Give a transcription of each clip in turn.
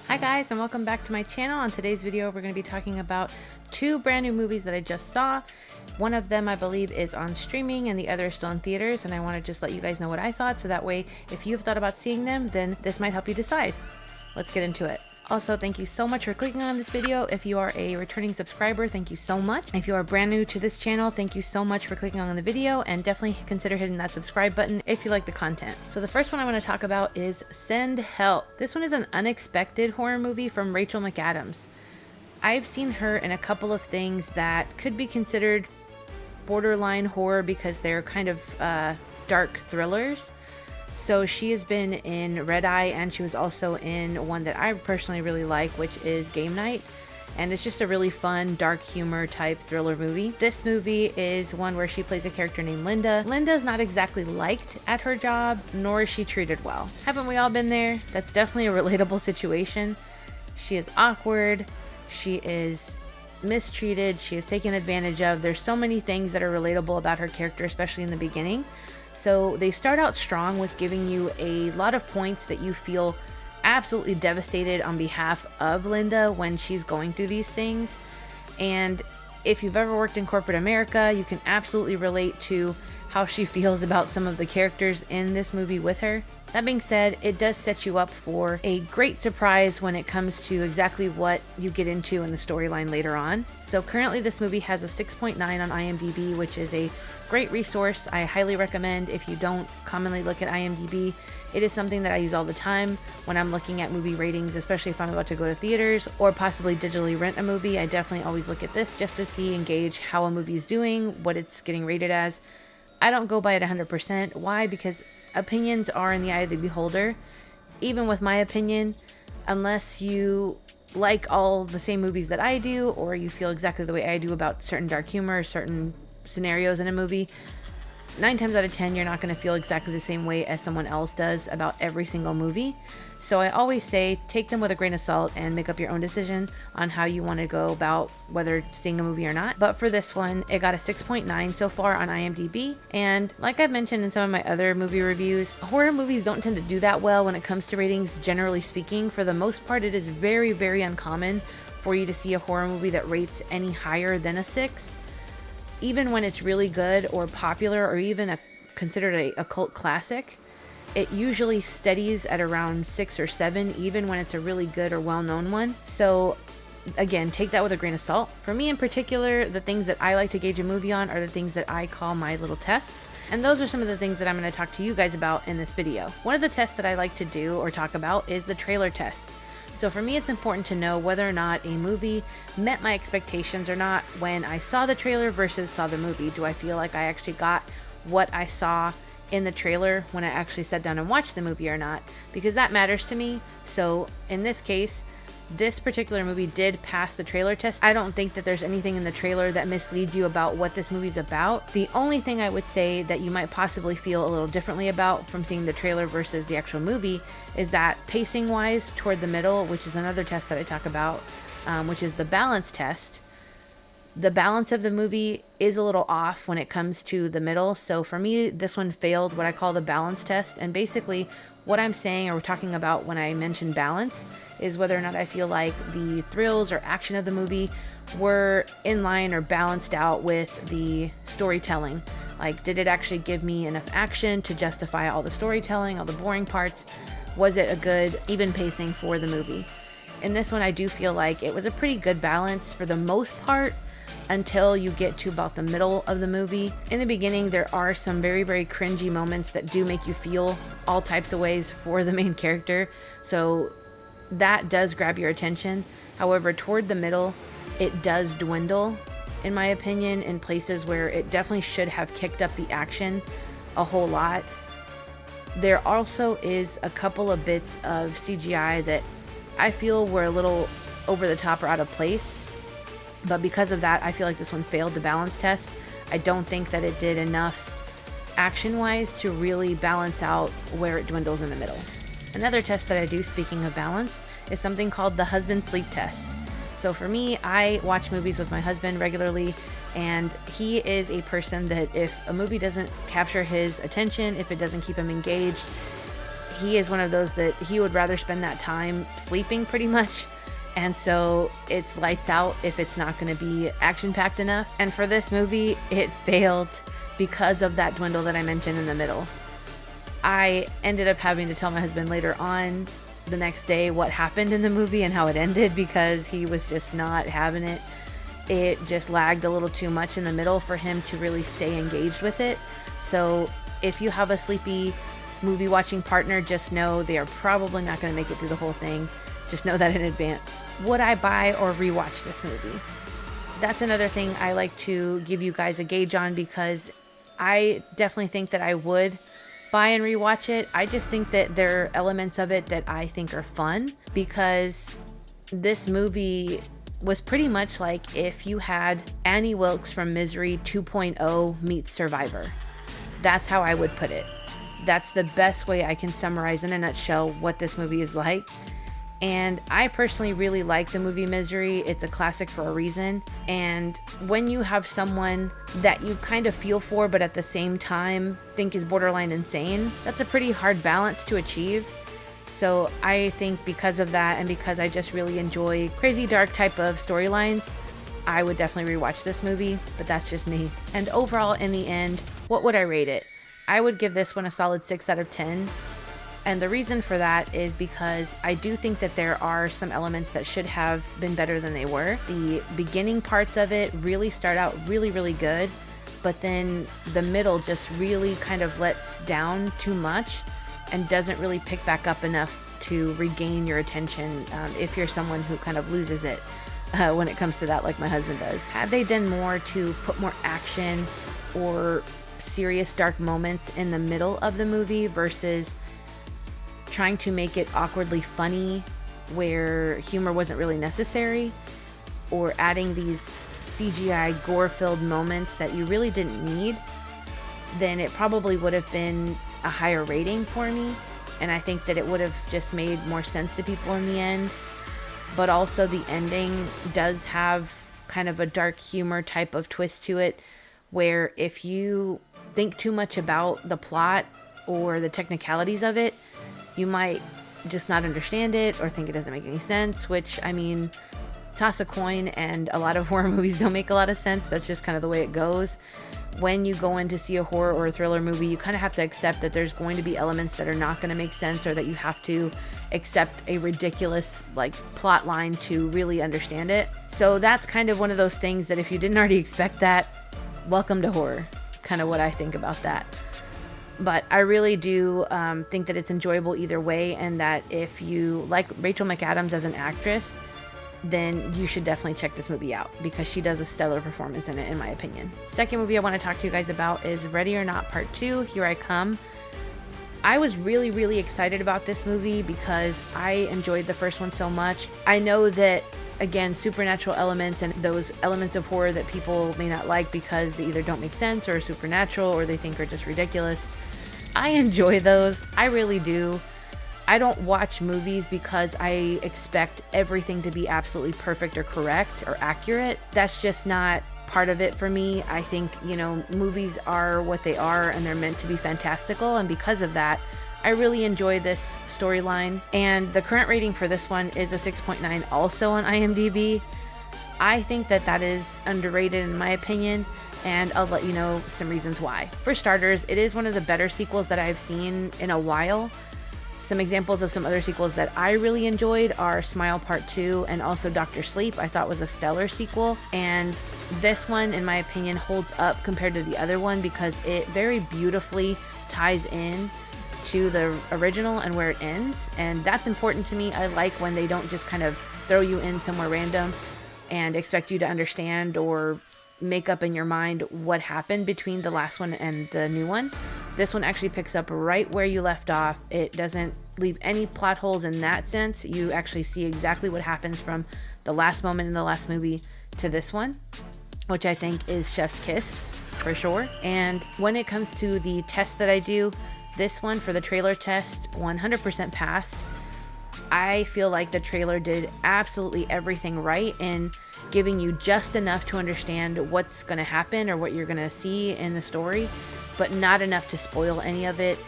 Hi guys, and welcome back to my channel. On today's video we're going to be talking about two brand new movies that I just saw. One of them I believe is on streaming and the other is still in theaters, and I want to just let you guys know what I thought, so that way if you've thought about seeing them, then this might help you decide. Let's get into it. Also, thank you so much for clicking on this video. If you are a returning subscriber, thank you so much. If you are brand new to this channel, thank you so much for clicking on the video, and definitely consider hitting that subscribe button if you like the content. So the first one I want to talk about is Send Help. This one is an unexpected horror movie from Rachel McAdams. I've seen her in a couple of things that could be considered borderline horror because they're kind of dark thrillers. So she has been in Red Eye, and she was also in one that I personally really like, which is Game Night. And it's just a really fun, dark humor type thriller movie. This movie is one where she plays a character named Linda. Linda is not exactly liked at her job, nor is she treated well. Haven't we all been there? That's definitely a relatable situation. She is awkward. She is mistreated. She is taken advantage of. There's so many things that are relatable about her character, especially in the beginning. So they start out strong with giving you a lot of points that you feel absolutely devastated on behalf of Linda when she's going through these things. And if you've ever worked in corporate America, you can absolutely relate to how she feels about some of the characters in this movie with her. That being said, it does set you up for a great surprise when it comes to exactly what you get into in the storyline later on. So currently this movie has a 6.9 on IMDb, which is a great resource. I highly recommend if you don't commonly look at IMDb. It is something that I use all the time when I'm looking at movie ratings, especially if I'm about to go to theaters or possibly digitally rent a movie. I definitely always look at this just to see and gauge how a movie is doing, what it's getting rated as. I don't go by it 100%. Why? Because opinions are in the eye of the beholder. Even with my opinion, unless you like all the same movies that I do, or you feel exactly the way I do about certain dark humor, certain scenarios in a movie, 9 times out of 10 you're not going to feel exactly the same way as someone else does about every single movie. So I always say take them with a grain of salt and make up your own decision on how you want to go about whether seeing a movie or not. But for this one, it got a 6.9 so far on IMDb, and like I've mentioned in some of my other movie reviews, horror movies don't tend to do that well when it comes to ratings, generally speaking. For the most part, it is very, very uncommon for you to see a horror movie that rates any higher than a 6. Even when it's really good or popular or even considered a cult classic, it usually steadies at around 6 or 7, even when it's a really good or well-known one. So again, take that with a grain of salt. For me in particular, the things that I like to gauge a movie on are the things that I call my little tests. And those are some of the things that I'm going to talk to you guys about in this video. One of the tests that I like to do or talk about is the trailer tests. So for me, it's important to know whether or not a movie met my expectations or not when I saw the trailer versus saw the movie. Do I feel like I actually got what I saw in the trailer when I actually sat down and watched the movie or not? Because that matters to me. So in this case, this particular movie did pass the trailer test. I don't think that there's anything in the trailer that misleads you about what this movie's about. The only thing I would say that you might possibly feel a little differently about from seeing the trailer versus the actual movie is that pacing wise toward the middle, which is another test that I talk about, which is the balance test. The balance of the movie is a little off when it comes to the middle. So for me, this one failed what I call the balance test. And basically what I'm saying, or we're talking about when I mention balance, is whether or not I feel like the thrills or action of the movie were in line or balanced out with the storytelling. Like, did it actually give me enough action to justify all the storytelling, all the boring parts? Was it a good, even pacing for the movie? In this one, I do feel like it was a pretty good balance for the most part, until you get to about the middle of the movie. In the beginning, there are some very, very cringy moments that do make you feel all types of ways for the main character. So that does grab your attention. However, toward the middle, it does dwindle, in my opinion, in places where it definitely should have kicked up the action a whole lot. There also is a couple of bits of CGI that I feel were a little over the top or out of place. But because of that, I feel like this one failed the balance test. I don't think that it did enough action-wise to really balance out where it dwindles in the middle. Another test that I do, speaking of balance, is something called the husband sleep test. So for me, I watch movies with my husband regularly, and he is a person that if a movie doesn't capture his attention, if it doesn't keep him engaged, he is one of those that he would rather spend that time sleeping pretty much. And so it's lights out if it's not going to be action-packed enough. And for this movie, it failed because of that dwindle that I mentioned in the middle. I ended up having to tell my husband later on the next day what happened in the movie and how it ended, because he was just not having it. It just lagged a little too much in the middle for him to really stay engaged with it. So if you have a sleepy movie watching partner, just know they are probably not going to make it through the whole thing. Just know that in advance. Would I buy or rewatch this movie? That's another thing I like to give you guys a gauge on, because I definitely think that I would buy and rewatch it. I just think that there are elements of it that I think are fun, because this movie was pretty much like if you had Annie Wilkes from Misery 2.0 meets Survivor. That's how I would put it. That's the best way I can summarize in a nutshell what this movie is like. And I personally really like the movie Misery. It's a classic for a reason. And when you have someone that you kind of feel for, but at the same time think is borderline insane, that's a pretty hard balance to achieve. So I think because of that, and because I just really enjoy crazy dark type of storylines, I would definitely rewatch this movie, but that's just me. And overall, in the end, what would I rate it? I would give this one a solid 6 out of 10. And the reason for that is because I do think that there are some elements that should have been better than they were. The beginning parts of it really start out really, really good, but then the middle just really kind of lets down too much and doesn't really pick back up enough to regain your attention if you're someone who kind of loses it when it comes to that, like my husband does. Had they done more to put more action or serious dark moments in the middle of the movie versus trying to make it awkwardly funny where humor wasn't really necessary, or adding these CGI gore-filled moments that you really didn't need, then it probably would have been a higher rating for me. And I think that it would have just made more sense to people in the end. But also the ending does have kind of a dark humor type of twist to it, where if you think too much about the plot or the technicalities of it, you might just not understand it or think it doesn't make any sense, which, I mean, toss a coin, and a lot of horror movies don't make a lot of sense. That's just kind of the way it goes. When you go in to see a horror or a thriller movie, you kind of have to accept that there's going to be elements that are not going to make sense, or that you have to accept a ridiculous plot line to really understand it. So that's kind of one of those things that if you didn't already expect that, welcome to horror. Kind of what I think about that. But I really do think that it's enjoyable either way, and that if you like Rachel McAdams as an actress, then you should definitely check this movie out, because she does a stellar performance in it, in my opinion. Second movie I want to talk to you guys about is Ready or Not Part 2, Here I Come. I was really, really excited about this movie because I enjoyed the first one so much. I know that, again, supernatural elements and those elements of horror that people may not like because they either don't make sense or are supernatural or they think are just ridiculous, I enjoy those. I really do. I don't watch movies because I expect everything to be absolutely perfect or correct or accurate. That's just not part of it for me. I think, movies are what they are, and they're meant to be fantastical. And because of that, I really enjoy this storyline. And the current rating for this one is a 6.9 also on IMDb. I think that that is underrated in my opinion, and I'll let you know some reasons why. For starters, it is one of the better sequels that I've seen in a while. Some examples of some other sequels that I really enjoyed are Smile Part 2 and also Dr. Sleep. I thought was a stellar sequel, and this one, in my opinion, holds up compared to the other one because it very beautifully ties in to the original and where it ends, and that's important to me. I like when they don't just kind of throw you in somewhere random and expect you to understand or make up in your mind what happened between the last one and the new one. This one actually picks up right where you left off. It doesn't leave any plot holes in that sense. You actually see exactly what happens from the last moment in the last movie to this one, which I think is chef's kiss for sure. And when it comes to the test that I do, this one for the trailer test 100% passed. I feel like the trailer did absolutely everything right in giving you just enough to understand what's going to happen or what you're going to see in the story, but not enough to spoil any of it.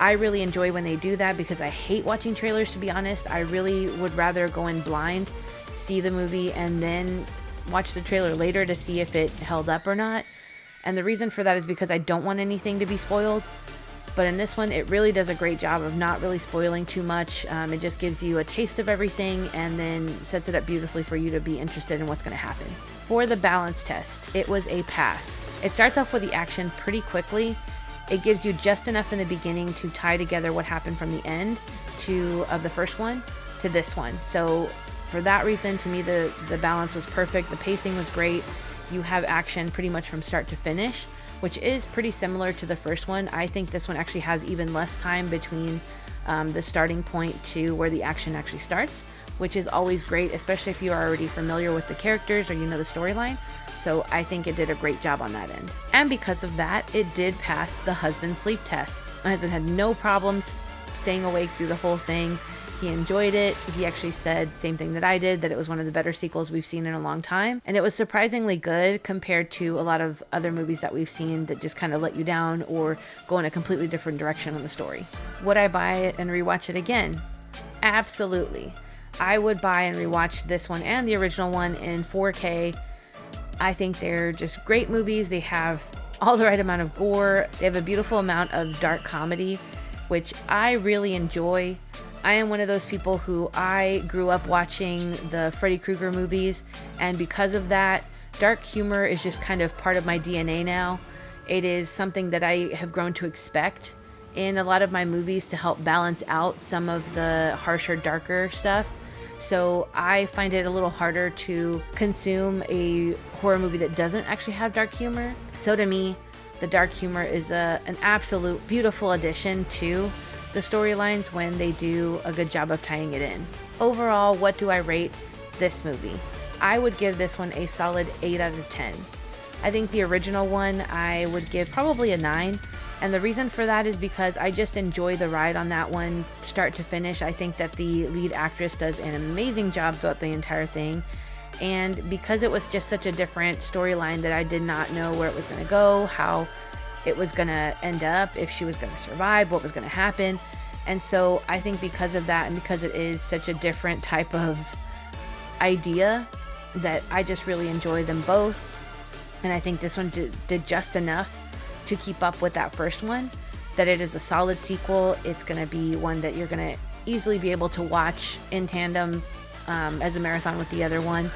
I really enjoy when they do that because I hate watching trailers, to be honest. I really would rather go in blind, see the movie, and then watch the trailer later to see if it held up or not. And the reason for that is because I don't want anything to be spoiled. But in this one, it really does a great job of not really spoiling too much. It just gives you a taste of everything and then sets it up beautifully for you to be interested in what's going to happen. For the balance test, it was a pass. It starts off with the action pretty quickly. It gives you just enough in the beginning to tie together what happened from the end of the first one to this one. So for that reason, to me, the balance was perfect. The pacing was great. You have action pretty much from start to finish, which is pretty similar to the first one. I think this one actually has even less time between the starting point to where the action actually starts, which is always great, especially if you are already familiar with the characters or you know the storyline. So I think it did a great job on that end. And because of that, it did pass the husband sleep test. My husband had no problems staying awake through the whole thing. He enjoyed it. He actually said same thing that I did, that it was one of the better sequels we've seen in a long time. And it was surprisingly good compared to a lot of other movies that we've seen that just kind of let you down or go in a completely different direction on the story. Would I buy it and rewatch it again? Absolutely. I would buy and rewatch this one and the original one in 4K. I think they're just great movies. They have all the right amount of gore. They have a beautiful amount of dark comedy, which I really enjoy. I am one of those people who I grew up watching the Freddy Krueger movies, and because of that, dark humor is just kind of part of my DNA now. It is something that I have grown to expect in a lot of my movies to help balance out some of the harsher, darker stuff. So I find it a little harder to consume a horror movie that doesn't actually have dark humor. So to me, the dark humor is an absolute beautiful addition to the storylines when they do a good job of tying it in. Overall, what do I rate this movie? I would give this one a solid 8 out of 10. I think the original one I would give probably a 9. And the reason for that is because I just enjoy the ride on that one, start to finish. I think that the lead actress does an amazing job throughout the entire thing. And because it was just such a different storyline that I did not know where it was going to go, how it was going to end up, if she was going to survive, what was going to happen. And so I think because of that, and because it is such a different type of idea, that I just really enjoy them both. And I think this one did just enough to keep up with that first one, that it is a solid sequel. It's going to be one that you're going to easily be able to watch in tandem as a marathon with the other one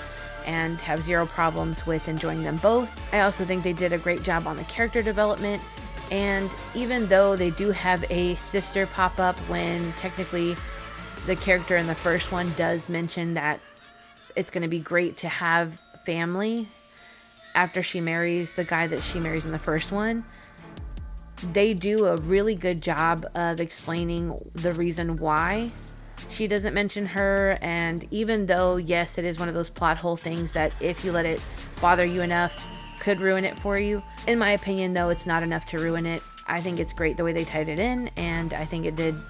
and have zero problems with enjoying them both. I also think they did a great job on the character development, and even though they do have a sister pop up when technically the character in the first one does mention that it's going to be great to have family after she marries the guy that she marries in the first one, they do a really good job of explaining the reason why she doesn't mention her. And even though, yes, it is one of those plot hole things that if you let it bother you enough could ruin it for you, in my opinion though, it's not enough to ruin it. I think it's great the way they tied it in, and I think it did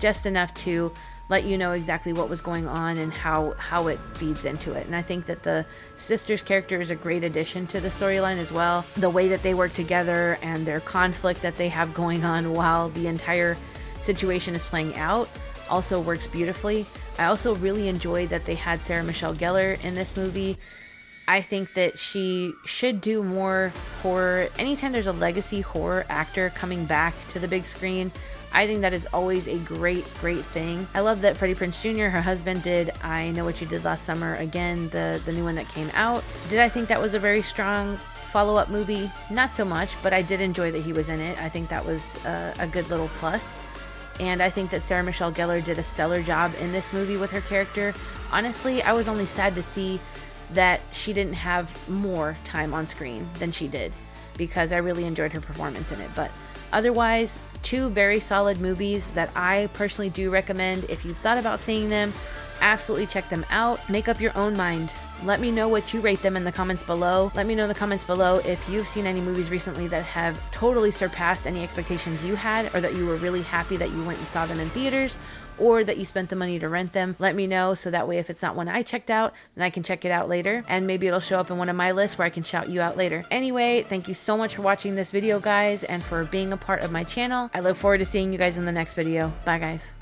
just enough to let you know exactly what was going on and how it feeds into it. And I think that the sister's character is a great addition to the storyline as well. The way that they work together and their conflict that they have going on while the entire situation is playing out also works beautifully. I also really enjoyed that they had Sarah Michelle Gellar in this movie. I think that she should do more horror. Anytime there's a legacy horror actor coming back to the big screen, I think that is always a great thing. I love that Freddie Prinze Jr., her husband, did I Know What You Did Last Summer again, the new one that came out. Did I think that was a very strong follow-up movie? Not so much, but I did enjoy that he was in it. I think that was a good little plus. And I think that Sarah Michelle Gellar did a stellar job in this movie with her character. Honestly, I was only sad to see that she didn't have more time on screen than she did, because I really enjoyed her performance in it. But otherwise, two very solid movies that I personally do recommend. If you've thought about seeing them, absolutely check them out. Make up your own mind Let me know what you rate them in the comments below. Let me know in the comments below if you've seen any movies recently that have totally surpassed any expectations you had, or that you were really happy that you went and saw them in theaters, or that you spent the money to rent them. Let me know, so that way if it's not one I checked out, then I can check it out later, and maybe it'll show up in one of my lists where I can shout you out later. Anyway, thank you so much for watching this video, guys, and for being a part of my channel. I look forward to seeing you guys in the next video. Bye, guys.